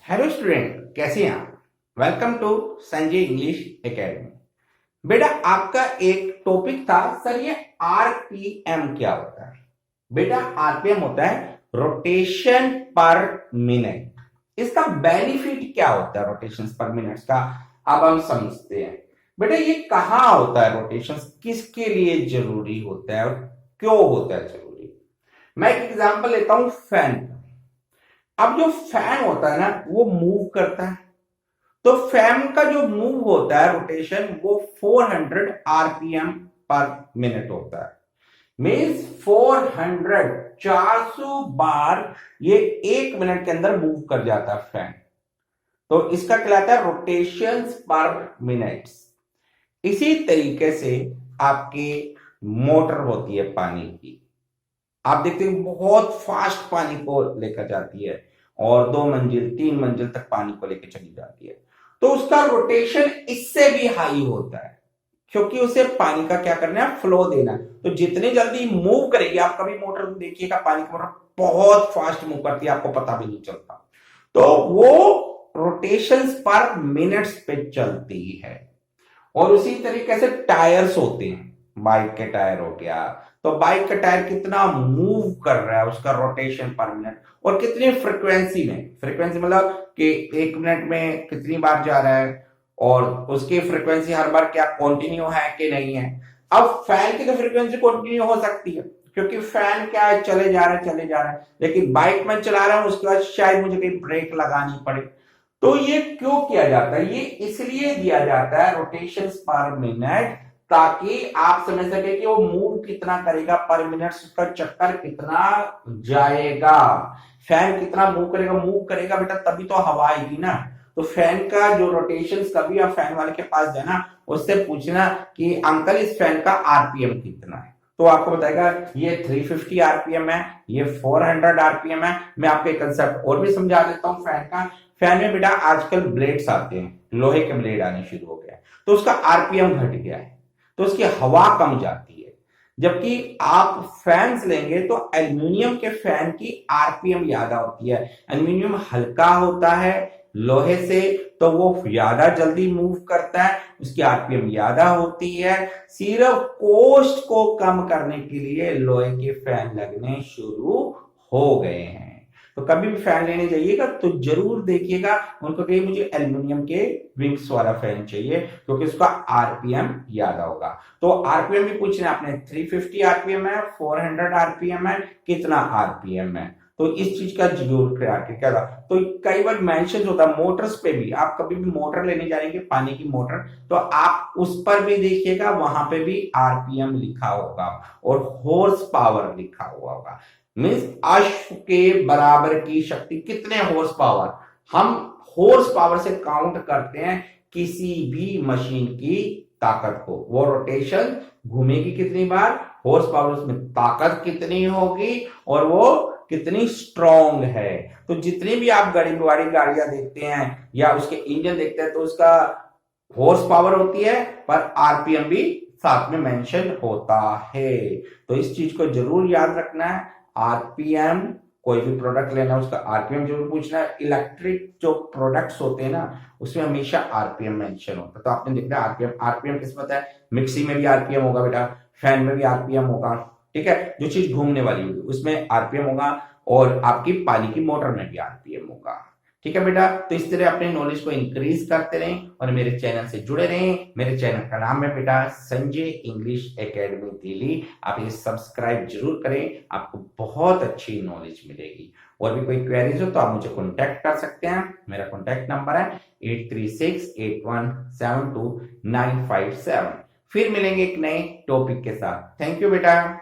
Hello student, कैसे हैं आप। Welcome to Sanjay English academy. बेटा, आपका एक टॉपिक था सर, ये आरपीएम क्या होता है। बेटा, आरपीएम होता है रोटेशन पर मिनट। इसका बेनिफिट क्या होता है रोटेशन पर मिनट का, अब हम समझते हैं। बेटा, ये कहाँ होता है रोटेशन, किसके लिए जरूरी होता है और क्यों होता है जरूरी। मैं एक एग्जांपल लेता हूं फैन। अब जो फैन होता है ना, वो मूव करता है। तो फैन का जो मूव होता है रोटेशन, वो 400 आरपीएम पर मिनट होता है। मीन्स 400 बार ये 1 मिनट के अंदर मूव कर जाता है फैन। तो इसका कहलाता है रोटेशन पर मिनट। इसी तरीके से आपकी मोटर होती है पानी की। आप देखते हैं बहुत फास्ट पानी को लेकर जाती है और 2 मंजिल 3 मंजिल तक पानी को लेकर चली जाती है। तो उसका रोटेशन इससे भी हाई होता है, क्योंकि उसे पानी का क्या करना है, फ्लो देना है। तो जितनी जल्दी मूव करेगी, आप कभी मोटर देखिएगा, पानी की मोटर बहुत फास्ट मूव करती है, आपको पता भी नहीं चलता। तो वो रोटेशन पर मिनट्स पे चलती है। और उसी तरीके से टायर्स होते हैं, बाइक के टायर हो गया। तो बाइक का टायर कितना मूव कर रहा है, उसका रोटेशन पर मिनट, और कितनी फ्रीक्वेंसी में। फ्रीक्वेंसी मतलब कि 1 मिनट में कितनी बार जा रहा है, और उसकी फ्रीक्वेंसी हर बार क्या कंटिन्यू है कि नहीं है। अब फैन की तो फ्रीक्वेंसी कंटिन्यू हो सकती है, क्योंकि फैन क्या है, चले जा रहा है चले जा रहा है। लेकिन बाइक में चला रहा हूं, उसके बाद शायद मुझे कहीं ब्रेक लगानी पड़े। तो ये क्यों किया जाता है, ये इसलिए दिया जाता है रोटेशन पर मिनट, ताकि आप समझ सके कि वो मूव कितना करेगा पर मिनट, उसका चक्कर कितना जाएगा। फैन कितना मूव करेगा बेटा, तभी तो हवा आएगी ना। तो फैन का जो रोटेशन, कभी आप फैन वाले के पास जाना, उससे पूछना कि अंकल इस फैन का आरपीएम कितना है, तो आपको बताएगा ये 350 आरपीएम है, ये 400 आरपीएम है। मैं आपको एक कंसेप्ट और भी समझा देता हूं फैन का। फैन में बेटा आजकल ब्लेड्स आते हैं, लोहे के ब्लेड आने शुरू हो गए, तो उसका आरपीएम घट गया है, तो उसकी हवा कम जाती है। जबकि आप फैंस लेंगे तो एल्यूमिनियम के फैन की आरपीएम ज्यादा होती है। एल्यूमिनियम हल्का होता है लोहे से, तो वो ज्यादा जल्दी मूव करता है, उसकी आरपीएम ज्यादा होती है। सिर्फ कॉस्ट को कम करने के लिए लोहे के फैन लगने शुरू हो गए हैं। तो कभी भी फैन लेने जाइएगा तो जरूर देखिएगा, उनको कहिए मुझे एल्यूमिनियम के विंग्स वाला फैन चाहिए, क्योंकि उसका आरपीएम ज्यादा होगा। तो आरपीएम भी पूछना आपने, 350 आरपीएम है, 400 आरपीएम है, कितना आरपीएम है। तो इस चीज का जरूर क्या था। तो कई बार मेंशन होता है मोटर्स पे भी, आप कभी भी मोटर लेने जाएंगे पानी की मोटर, तो आप उस पर भी देखिएगा, वहां पे भी आरपीएम लिखा होगा और हॉर्स पावर लिखा हुआ होगा। मीन्स अश्व के बराबर की शक्ति, कितने हॉर्स पावर। हम हॉर्स पावर से काउंट करते हैं किसी भी मशीन की ताकत को। वो रोटेशन घूमेगी कितनी बार, हॉर्स पावर उसमें ताकत कितनी होगी, और वो कितनी स्ट्रॉन्ग है। तो जितनी भी आप बड़ी गाड़ियां देखते हैं या उसके इंजन देखते हैं, तो उसका हॉर्स पावर होती है, पर आरपीएम भी साथ में मेंशन होता है। तो इस चीज को जरूर याद रखना है। आरपीएम, कोई भी प्रोडक्ट लेना उसका आरपीएम जरूर पूछना है। इलेक्ट्रिक जो प्रोडक्ट्स होते हैं ना, उसमें हमेशा आरपीएम मेंशन होता है। तो आपने देखना आरपीएम, आरपीएम किस पता है, मिक्सी में भी आरपीएम होगा बेटा, फैन में भी आरपीएम होगा, ठीक है। जो चीज घूमने वाली होगी उसमें आरपीएम होगा, और आपकी पानी की मोटर में भी आरपीएम होगा, ठीक है बेटा। तो इस तरह अपने नॉलेज को इंक्रीज करते रहें और मेरे चैनल से जुड़े रहें। मेरे चैनल का नाम है बेटा संजय इंग्लिश एकेडमी दिल्ली। आप ये सब्सक्राइब जरूर करें, आपको बहुत अच्छी नॉलेज मिलेगी। और भी कोई क्वेरीज हो तो आप मुझे कॉन्टेक्ट कर सकते हैं। मेरा कॉन्टेक्ट नंबर है 8368172957। फिर मिलेंगे एक नए टॉपिक के साथ। थैंक यू बेटा।